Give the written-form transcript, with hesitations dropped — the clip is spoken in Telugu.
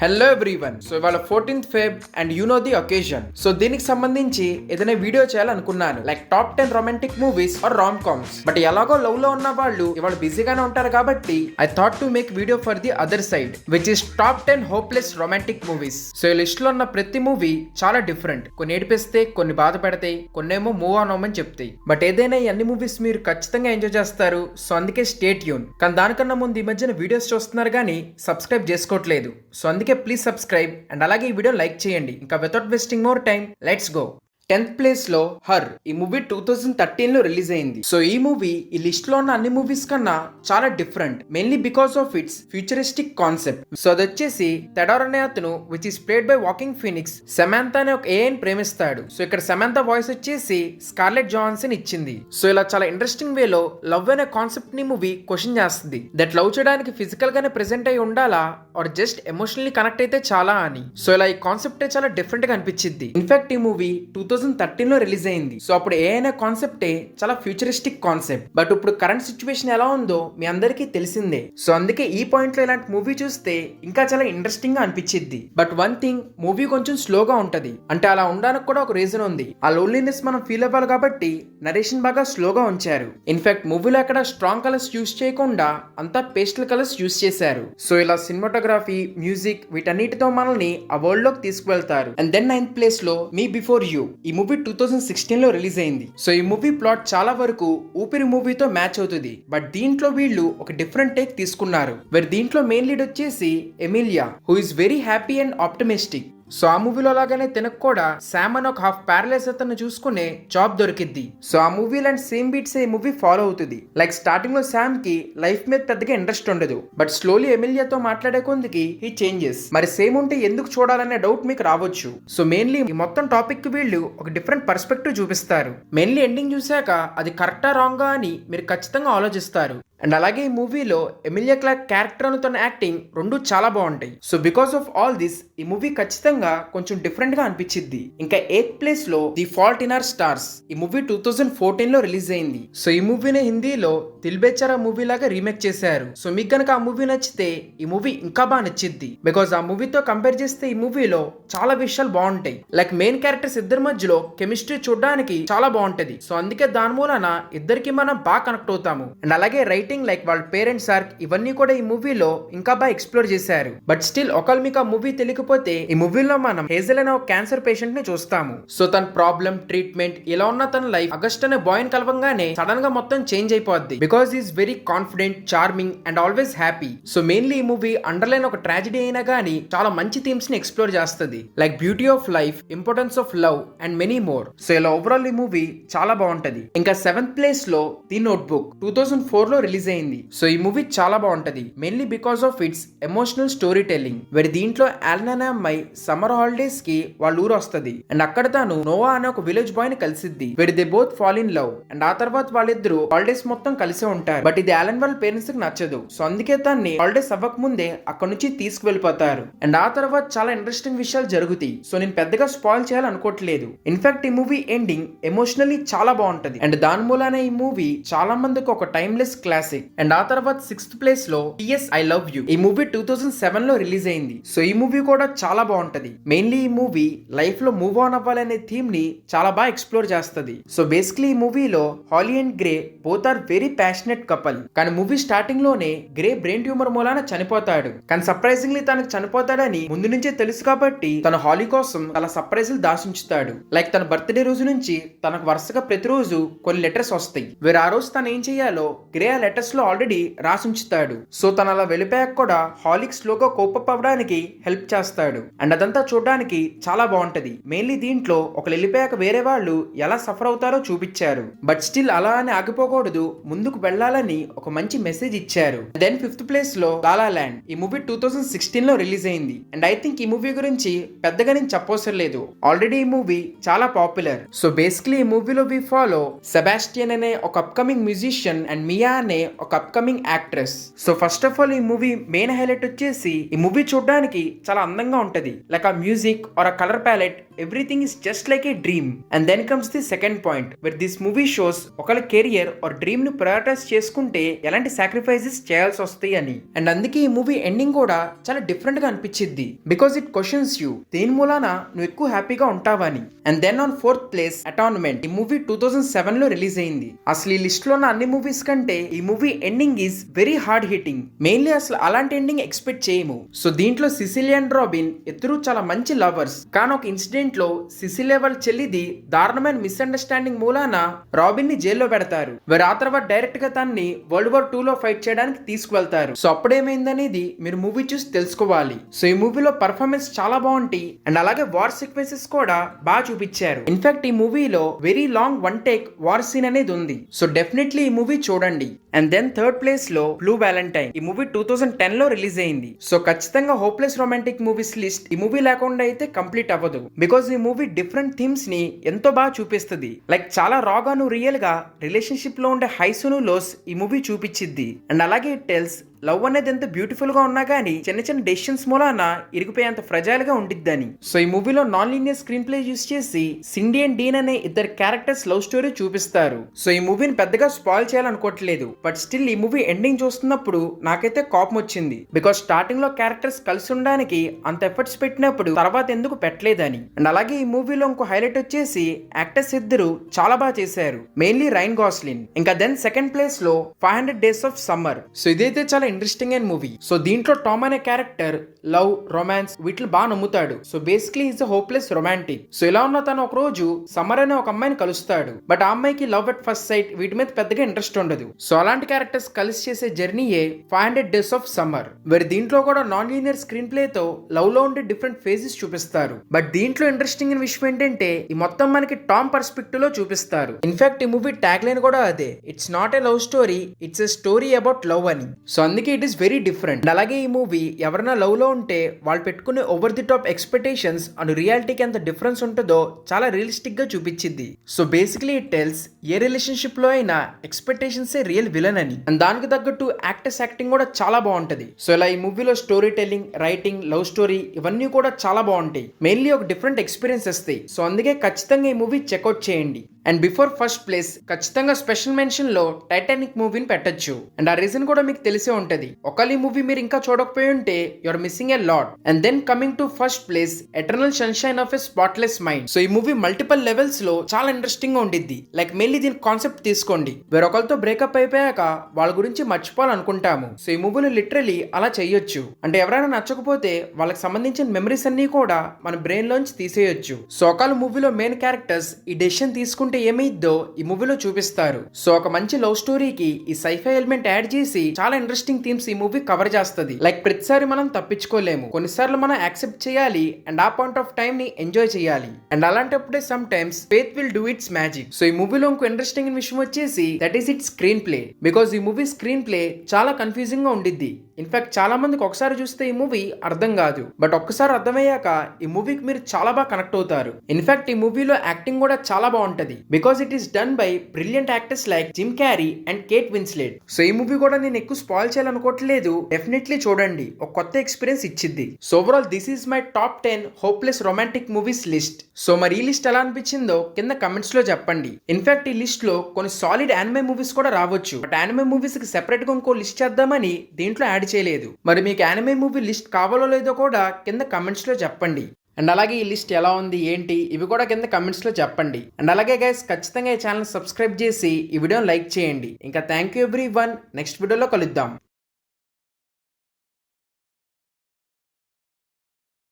Hello everyone. సో ఇవాళ 14th Feb and you know the occasion. So దీనికి సంబంధించి ఏదైనా వీడియో చేయాలనుకున్నాను, like top 10 romantic movies or rom coms. But ఎలాగో లవ్ లో ఉన్న వాళ్ళు ఇవాళ బిజీగానే ఉంటారు కాబట్టి I thought to make video for the other side, which is top 10 hopeless romantic movies. So ఈ లిస్ట్ లో ఉన్న ప్రతి మూవీ చాలా డిఫరెంట్. కొన్ని ఏడిపిస్తే, కొన్ని బాధ పెడతాయి, కొన్నేమో మూవ్ ఆన్ అవ్వమని చెప్తాయి. బట్ ఏదైనా ఈ అన్ని మూవీస్ మీరు ఖచ్చితంగా ఎంజాయ్ చేస్తారు. సో అందుకే స్టే ట్యూన్. కానీ దానికన్నా ముందు ఈ మధ్యన వీడియోస్ చూస్తున్నారు కానీ సబ్స్క్రైబ్ చేసుకోవట్లేదు. సో అందుకే ప్లీజ్ సబ్స్క్రైబ్ అండ్ అలాగే ఈ వీడియో లైక్ చేయండి. ఇంకా without wasting more time, let's go. 10th place లో హర్. ఈ మూవీ 2013 లో రిలీజ్ అయింది. సో ఈ మూవీ ఈ లిస్ట్ లో ఉన్న అన్ని మూవీస్ కన్నా చాలా different, mainly because of it's futuristic concept. So అది వచ్చేసి తెడార్ అనే అతను, which is played by walking Phoenix, Samantha అనే ఒక ఏఐని ప్రేమిస్తాడు. సో ఇక్కడ సమాంతా వాయిస్ వచ్చేసి స్కార్లెట్ జాన్సన్ ఇచ్చింది. సో ఇలా చాలా ఇంట్రెస్టింగ్ వేలో లవ్ అనే కాన్సెప్ట్ ని మూవీ క్వశ్చన్ చేస్తుంది. దట్ లవ్ చేయడానికి ఫిజికల్ గానే ప్రెసెంట్ అయి ఉండాలా ఆర్ జస్ట్ ఎమోషనల్లీ కనెక్ట్ అయితే చాలా అని. సో ఇలా ఈ కాన్సెప్ట్ చాలా డిఫరెంట్ గా అనిపించింది. ఇన్ఫాక్ట్ ఈ మూవీ 2013 లో రిలీజ్ అయింది. సో అప్పుడు ఏఐనా కాన్సెప్టే చాలా ఫ్యూచరిస్టిక్ కాన్సెప్ట్. బట్ ఇప్పుడు కరెంట్ సిచ్యువేషన్ ఎలా ఉందో మీ అందరికీ తెలిసిందే. సో అందుకే ఈ పాయింట్ లో ఇలాంటి మూవీ చూస్తే ఇంకా చాలా ఇంట్రెస్టింగ్ గా అనిపించింది. బట్ వన్ థింగ్, మూవీ కొంచెం స్లోగా ఉంటది. అంటే అలా ఉండడానికి కూడా ఒక రీజన్ ఉంది. ఆ లోన్లీనెస్ మనం ఫీల్ అవ్వాలి కాబట్టి నరేషన్ బాగా స్లోగా ఉంచారు. ఇన్ఫాక్ట్ మూవీలో అక్కడ స్ట్రాంగ్ కలర్స్ యూస్ చేయకుండా అంతా పేస్టల్ కలర్స్ యూస్ చేశారు. సో ఇలా సినిమాటోగ్రఫీ, మ్యూజిక్ వీటన్నిటితో మనల్ని ఆ వరల్డ్ లోకి తీసుకువెళ్తారు. అండ్ దెన్ 9th ప్లేస్ లో మీ బిఫోర్ యూ. ఈ మూవీ 2016 లో రిలీజ్ అయింది. సో ఈ మూవీ ప్లాట్ చాలా వరకు ఊపిరి మూవీతో మ్యాచ్ అవుతుంది. బట్ దీంట్లో వీళ్ళు ఒక డిఫరెంట్ టేక్ తీసుకున్నారు. దీంట్లో మెయిన్ లీడ్ వచ్చేసి Emilia, who is very happy and optimistic. So ఆ మూవీలో లాగానే తినకు కూడా శామ్ అని ఒక హాఫ్ ప్యారలైజ్ అతను చూసుకునే జాబ్ దొరికిద్ది. సో ఆ మూవీ లాంటి సేమ్ బీట్స్ ఈ మూవీ ఫాలో అవుతుంది. లైక్ స్టార్టింగ్ లో శామ్ కి లైఫ్ మీద పెద్దగా ఇంట్రెస్ట్ ఉండదు. బట్ స్లోలీ ఎమిలియాతో మాట్లాడే కొందికి ఈ చేంజెస్. మరి సేమ్ ఉంటే ఎందుకు చూడాలనే డౌట్ మీకు రావచ్చు. సో మెయిన్లీ ఈ మొత్తం టాపిక్ కి వీళ్ళు ఒక డిఫరెంట్ పర్స్పెక్టివ్ చూపిస్తారు. మెయిన్లీ ఎండింగ్ చూసాక అది కరెక్టా రాంగా అని మీరు ఖచ్చితంగా ఆలోచిస్తారు. అండ్ అలాగే ఈ మూవీలో ఎమిలియా క్లార్క్ క్యారెక్టర్ అను తన యాక్టింగ్ రెండు చాలా బాగుంటాయి. So because of all this ఈ మూవీ ఖచ్చితంగా కొంచెం డిఫరెంట్ గా అనిపించింది. ఇంకా 8th ప్లేస్ లో the fault in our stars. ఈ మూవీ 2014 లో రిలీజ్ అయింది. సో ఈ మూవీని హిందీలో దిల్ బేచారా మూవీ లాగా రీమేక్ చేశారు. సో మీకు కనుక ఆ మూవీ నచ్చితే ఈ మూవీ ఇంకా బాగా నచ్చిద్ది. బికాస్ ఆ మూవీతో కంపేర్ చేస్తే ఈ మూవీలో చాలా విషయాలు బాగుంటాయి. లైక్ మెయిన్ క్యారెక్టర్స్ ఇద్దరి మధ్యలో కెమిస్ట్రీ చూడడానికి చాలా బాగుంటది. సో అందుకే దాని మూలన ఇద్దరికి మనం బాగా కనెక్ట్ అవుతాము. అండ్ అలాగే లైక్ వాళ్ళ పేరెంట్స్ ఆర్క్ ఇవన్నీ కూడా ఈ మూవీలో ఇంకా బాగా ఎక్స్ప్లోర్ చేశారు. బట్ స్టిల్ ఒకవేళ మీకు ఆ మూవీ తెలియకపోతే ఈ మూవీలో మనం హేజల్ అనే ఒక క్యాన్సర్ పేషెంట్ ని చూస్తాము. సో తన ప్రాబ్లం, ట్రీట్మెంట్ ఇలా ఉన్న తన లైఫ్ అగస్ట్ అనే బాయ్ ని కలవంగానే సడన్ గా మొత్తం చేంజ్ అయిపోద్ది. Because is very confident, charming and always happy. So mainly ఈ మూవీ అండర్లైన్ ఒక ట్రాజడీ అయినా గానీ చాలా మంచి థీమ్స్ ని ఎక్స్ప్లోర్ చేస్తుంది. Like beauty of life, importance of love and many more. So ఇలా ఓవరాల్ ఈ మూవీ చాలా బాగుంటది. ఇంకా 7th ప్లేస్ లో ది నోట్బుక్ 2004 లో రిలీజ్ అయింది. సో ఈ మూవీ చాలా బాగుంటది, mainly because of it's emotional story telling. దీంట్లో ఆలన్ అనే అమ్మాయి సమ్మర్ హాలిడేస్ కి వాళ్ళ ఊరు వస్తది. అండ్ అక్కడ తాను నోవా అనే ఒక విలేజ్ బాయ్ ని కలిసిద్ది. They both fall in love. And ఆ తర్వాత వాళ్ళిద్దరు హాలిడేస్ మొత్తం కలిసే ఉంటారు. బట్ ఇది ఆలన్ వాళ్ళ పేరెంట్స్ కి నచ్చదు. సో అందుకే తన్ని హాలిడేస్ అవ్వక ముందే అక్కడ నుంచి తీసుకువెళ్ళిపోతారు. అండ్ ఆ తర్వాత చాలా ఇంట్రెస్టింగ్ విషయాలు జరుగుతాయి. సో నేను పెద్దగా స్పాయిల్ చేయాలనుకోవట్లేదు. ఇన్ఫాక్ట్ ఈ మూవీ ఎండింగ్ ఎమోషనల్లీ చాలా బాగుంటది. అండ్ దాని మూలానే ఈ మూవీ చాలా మందికి ఒక టైమ్లెస్ క్లాసిక్. అండ్ ఆ తర్వాత 6th ప్లేస్ లో PS I Love You. ఈ మూవీ 2007 లో రిలీజ్ అయింది. సో ఈ మూవీ కూడా చాలా బాగుంటది. మెయిన్లీ ఈ మూవీ లైఫ్ లో మూవ్ ఆన్ అవ్వాలనే థీమ్ ని చాలా బాగా ఎక్స్ప్లోర్ చేస్తది. సో బేసిక్లీ ఈ మూవీలో Holly and Grey both are very passionate couple. కానీ మూవీ స్టార్టింగ్ లోనే గ్రే బ్రెయిన్ ట్యూమర్ మూలాన చనిపోతాడు. కానీ సర్ప్రైజింగ్లీ తనకు చనిపోతాడని ముందు నుంచే తెలుసు కాబట్టి తన హాలీ కోసం చాలా సర్ప్రైజులు దాచుంచుతాడు. లైక్ తన బర్త్డే రోజు నుంచి తనకు వరుసగా ప్రతిరోజు కొన్ని లెటర్స్ వస్తాయి. ఆ రోజు తను ఏం చేయాలో గ్రే ఆ లెటర్స్ లో ఆల్రెడీ రాసుంచుతాడు. సో తను అలా వెళ్ళిపోయాక కూడా హాలిక్ స్లోగా కోపప్ అవ్వడానికి హెల్ప్ చేస్తాడు. అండ్ అదంతా చూడడానికి చాలా బాగుంటది. మెయిన్లీ దీంట్లో ఒకళ్ళు వెళ్ళిపోయాక వేరే వాళ్ళు ఎలా సఫర్ అవుతారో చూపించారు. బట్ స్టిల్ అలా అని ఆగిపోకూడదు, ముందుకు వెళ్ళాలని ఒక మంచి మెసేజ్ ఇచ్చారు. దెన్ 5th ప్లేస్ లో లా లా ల్యాండ్. ఈ మూవీ 2016 లో రిలీజ్ అయింది. అండ్ ఐ థింక్ ఈ మూవీ గురించి పెద్దగా నేను చెప్పవసరం లేదు, ఆల్రెడీ ఈ మూవీ చాలా పాపులర్. సో బేసిక్లీ ఈ మూవీలో వి ఫాలో సెబాస్టియన్ అనే ఒక అప్కమింగ్ మ్యూజిషియన్ అండ్ మియా అనే ఒక upcoming actress. So first of all ఈ మూవీ మెయిన్ హైలైట్ వచ్చేసి ఈ మూవీ చూడడానికి చాలా అందంగా ఉంటది. లైక్ ఆ మ్యూజిక్ ఆర్ ఆ colour palette everything is just like a dream. And then comes the second point where this movie shows ఒకళ్ళ కెరియర్ ఆర్ డ్రీమ్ ను ప్రయారిటైజ్ చేసుకుంటే ఎలాంటి సాక్రిఫైసెస్ చేయాల్సి వస్తాయి అని. అండ్ అందుకే ఈ మూవీ ఎండింగ్ కూడా చాలా డిఫరెంట్ గా అనిపించింది బికాస్ ఇట్ క్వశ్చన్స్ యూ దేని మూలాన నువ్వు ఎక్కువ హ్యాపీగా ఉంటావని. And then on fourth place atonement. ఈ మూవీ 2007 లో రిలీజ్ అయింది. అసలు ఈ లిస్ట్ లో ఉన్న అన్ని మూవీస్ కంటే ఈ movie ending is very hard hitting. Mainly అసలు అలాంటి ఎండింగ్ ఎక్స్పెక్ట్ చేయము. సో దీంట్లో సిసిలియా అండ్ రాబిన్ ఇద్దరు చాలా మంచి లవర్స్. కానీ ఒక ఇన్సిడెంట్ లో సిసిలియా వాళ్ళ చెల్లిది దారుణమైన మిస్అండర్స్టాండింగ్ మూలాన రాబిన్ ని జైల్లో పెడతారు. వారు ఆ తర్వాత డైరెక్ట్ గా తన్ని వరల్డ్ వార్ 2 లో ఫైట్ చేయడానికి తీసుకువెళ్తారు. సో అప్పుడేమైందనేది మీరు మూవీ చూసి తెలుసుకోవాలి. సో ఈ మూవీలో పర్ఫార్మెన్స్ చాలా బాగుంటాయి అండ్ అలాగే వార్ సీక్వెన్సెస్ కూడా బాగా చూపించారు. ఇన్ఫాక్ట్ ఈ మూవీలో very long one take war scene అనేది ఉంది. సో డెఫినెట్లీ ఈ మూవీ చూడండి. అండ్ దెన్ థర్డ్ ప్లేస్ లో బ్లూ వ్యాలంటైన్. ఈ మూవీ 2010 లో రిలీజ్ అయింది. సో ఖచ్చితంగా హోప్లెస్ రొమాంటిక్ మూవీస్ లిస్ట్ ఈ మూవీ లేకుండా అయితే కంప్లీట్ అవ్వదు. బికాస్ ఈ మూవీ డిఫరెంట్ థీమ్స్ ని ఎంతో బాగా చూపిస్తుంది. లైక్ చాలా రాగాను రియల్ గా రిలేషన్షిప్ లో ఉండే హైసును లోస్ ఈ మూవీ చూపించిద్ది. అండ్ అలాగే ఇట్ టెల్స్ లవ్ అనేది ఎంత బ్యూటిఫుల్ గా ఉన్నా గానీ చిన్న చిన్న డెసిషన్స్ మూలాన ఇరిగిపోయేంత ఫ్రజైల్ గా ఉండిద్దని. సో ఈ మూవీలో non linear screen play use చేసి సిండి అండ్ డీన్ అనే ఇద్దరు క్యారెక్టర్స్ లవ్ స్టోరీ చూపిస్తారు. సో ఈ మూవీని పెద్దగా స్పాయిల్ చేయాలనుకోవట్లేదు. బట్ స్టిల్ ఈ మూవీ ఎండింగ్ చూస్తున్నప్పుడు నాకైతే కోపం వచ్చింది. బికాస్ స్టార్టింగ్ లో క్యారెక్టర్స్ కలిసి ఉండడానికి అంత ఎఫర్ట్స్ పెట్టినప్పుడు తర్వాత ఎందుకు పెట్టలేదని. అండ్ అలాగే ఈ మూవీలో ఇంకో హైలైట్ వచ్చేసి యాక్టర్స్ ఇద్దరు చాలా బాగా చేశారు. Mainly Ryan Gosling. ఇంకా దెన్ సెకండ్ ప్లేస్ లో 500 Days of Summer. సో ఇదైతే చాలా ఇంట్రెస్టింగ్ అయిన మూవీ. సో దీంట్లో టామ్ అనే క్యారెక్టర్ లవ్ రొమాన్స్ వీటిని బాగా నమ్ముతాడు. So basically is a hopeless romantic. So ఇలా ఉన్న తను ఒక రోజు సమ్మర్ అనే ఒక అమ్మాయిని కలుస్తాడు. బట్ ఆ అమ్మాయికి లవ్ అట్ ఫస్ట్ సైట్ వీటి మీద పెద్దగా ఇంట్రెస్ట్ ఉండదు. సో అలాంటి క్యారెక్టర్స్ కలిసి చేసే జర్నీయే 500 Days of Summer. మరి దీంట్లో కూడా నాన్ లీనియర్ స్క్రీన్ ప్లే తో లవ్ లో ఉండే డిఫరెంట్ ఫేజెస్ చూపిస్తారు. బట్ దీంట్లో ఇంట్రెస్టింగ్ అయిన విషయం ఏంటంటే ఈ మొత్తం మనకి టామ్ పర్స్పెక్టివ్ లో చూపిస్తారు. ఇన్ఫాక్ట్ ఈ మూవీ ట్యాగ్ లైన్ కూడా అదే, it's not a love story, it's a story about love అని. సో అందుకే ఇట్ ఈస్ వెరీ డిఫరెంట్. అలాగే ఈ మూవీ ఎవరైనా లవ్ లో ఉంటే వాళ్ళు పెట్టుకునే over the top expectations and రియాలిటీకి ఎంత డిఫరెన్స్ ఉంటుందో చాలా రియలిస్టిక్ గా చూపించింది. So basically it tells a relationship లో అయినా ఎక్స్పెక్టేషన్స్ ఏ రియల్ విలన్ అని. అండ్ దానికి తగ్గట్టు యాక్టర్స్ యాక్టింగ్ కూడా చాలా బాగుంటది. సో ఇలా ఈ మూవీలో story telling, writing, love story ఇవన్నీ కూడా చాలా బాగుంటాయి. మెయిన్లీ ఒక డిఫరెంట్ ఎక్స్పీరియన్స్ వస్తాయి. సో అందుకే ఖచ్చితంగా ఈ మూవీ చెక్అవుట్ చేయండి. అండ్ బిఫోర్ ఫస్ట్ ప్లేస్ ఖచ్చితంగా స్పెషల్ మెన్షన్ లో టైటానిక్ మూవీని పెట్టొచ్చు. అండ్ ఆ రీజన్ కూడా మీకు తెలిసే ఉంటది. ఒకవేళ ఈ మూవీ మీరు ఇంకా చూడకపోయి ఉంటే you're missing a lot. And then coming to first place Eternal Sunshine of a Spotless Mind. So ఈ మూవీ మల్టిపల్ లెవెల్స్ లో చాలా ఇంట్రెస్టింగ్ గా ఉండిద్ది. లైక్ మెయిన్లీ దీని కాన్సెప్ట్ తీసుకోండి. వేరొకరితో బ్రేకప్ అయిపోయాక వాళ్ళ గురించి మర్చిపోవాలనుకుంటాము. సో ఈ మూవీలో లిటరలీ అలా చెయ్యొచ్చు. అంటే ఎవరైనా నచ్చకపోతే వాళ్ళకి సంబంధించిన మెమరీస్ అన్ని కూడా మన బ్రెయిన్ లోంచి తీసేయొచ్చు. సో ఒకవేళ మూవీలో మెయిన్ క్యారెక్టర్స్ ఈ డెసిషన్ తీసుకుంటే ఏమైద్దో ఈ మూవీలో చూపిస్తారు. సో ఒక మంచి లవ్ స్టోరీకి ఈ సైఫై ఎలిమెంట్ యాడ్ చేసి చాలా ఇంట్రెస్టింగ్ థీమ్స్ ఈ మూవీ కవర్ చేస్తుంది. లైక్ ప్రతిసారి మనం తప్పించుకోలేము, కొన్నిసార్లు మనం యాక్సెప్ట్ చేయాలి అండ్ ఆ పాయింట్ ఆఫ్ టైం ని ఎంజాయ్ చేయాలి. అండ్ అలాంటప్పుడే sometimes faith will do its magic. So ఈ మూవీలో ఇంకో ఇంట్రెస్టింగ్ విషయం వచ్చేసి that is its screenplay. Because ఈ మూవీ స్క్రీన్ ప్లే చాలా కన్ఫ్యూజింగ్ గా ఉండిద్ది. ఇన్ఫాక్ట్ చాలా మందికి ఒకసారి చూస్తే ఈ మూవీ అర్థం కాదు. బట్ ఒక్కసారి అర్థమయ్యాక ఈ మూవీకి మీరు చాలా బాగా కనెక్ట్ అవుతారు. ఇన్ఫాక్ట్ ఈ మూవీలో యాక్టింగ్ కూడా చాలా బాగుంటది. Because it is done by brilliant actors like Jim Carrey and Kate Winslet. So ఈ మూవీ కూడా నేను ఎక్కువ స్పాయిల్ చేయాలనుకోవట్లేదు. డెఫినెట్లీ చూడండి, ఒక కొత్త ఎక్స్పీరియన్స్ ఇచ్చిద్ది. So overall this is my top 10 hopeless romantic movies list. So మరి ఈ లిస్ట్ ఎలా అనిపించిందో కింద కమెంట్స్ లో చెప్పండి. ఇన్ఫాక్ట్ ఈ లిస్ట్ లో కొన్ని సాలిడ్ యానిమే మూవీస్ కూడా రావచ్చు. బట్ యానిమే మూవీస్ కి సెపరేట్ గా ఇంకో లిస్ట్ చేద్దామని దీంట్లో యాడ్ చేయలేదు. మరి మీకు యానిమే మూవీ లిస్ట్ కావాలో లేదో కూడా కింద కమెంట్స్ లో చెప్పండి. అండ్ అలాగే ఈ లిస్ట్ ఎలా ఉంది ఏంటి ఇవి కూడా కింద కమెంట్స్ లో చెప్పండి. అండ్ అలాగే గైస్ ఖచ్చితంగా ఈ ఛానల్ సబ్స్క్రైబ్ చేసి ఈ వీడియోని లైక్ చేయండి. ఇంకా థ్యాంక్ యూ ఎవ్రీవన్. నెక్స్ట్ వీడియోలో కలుద్దాం.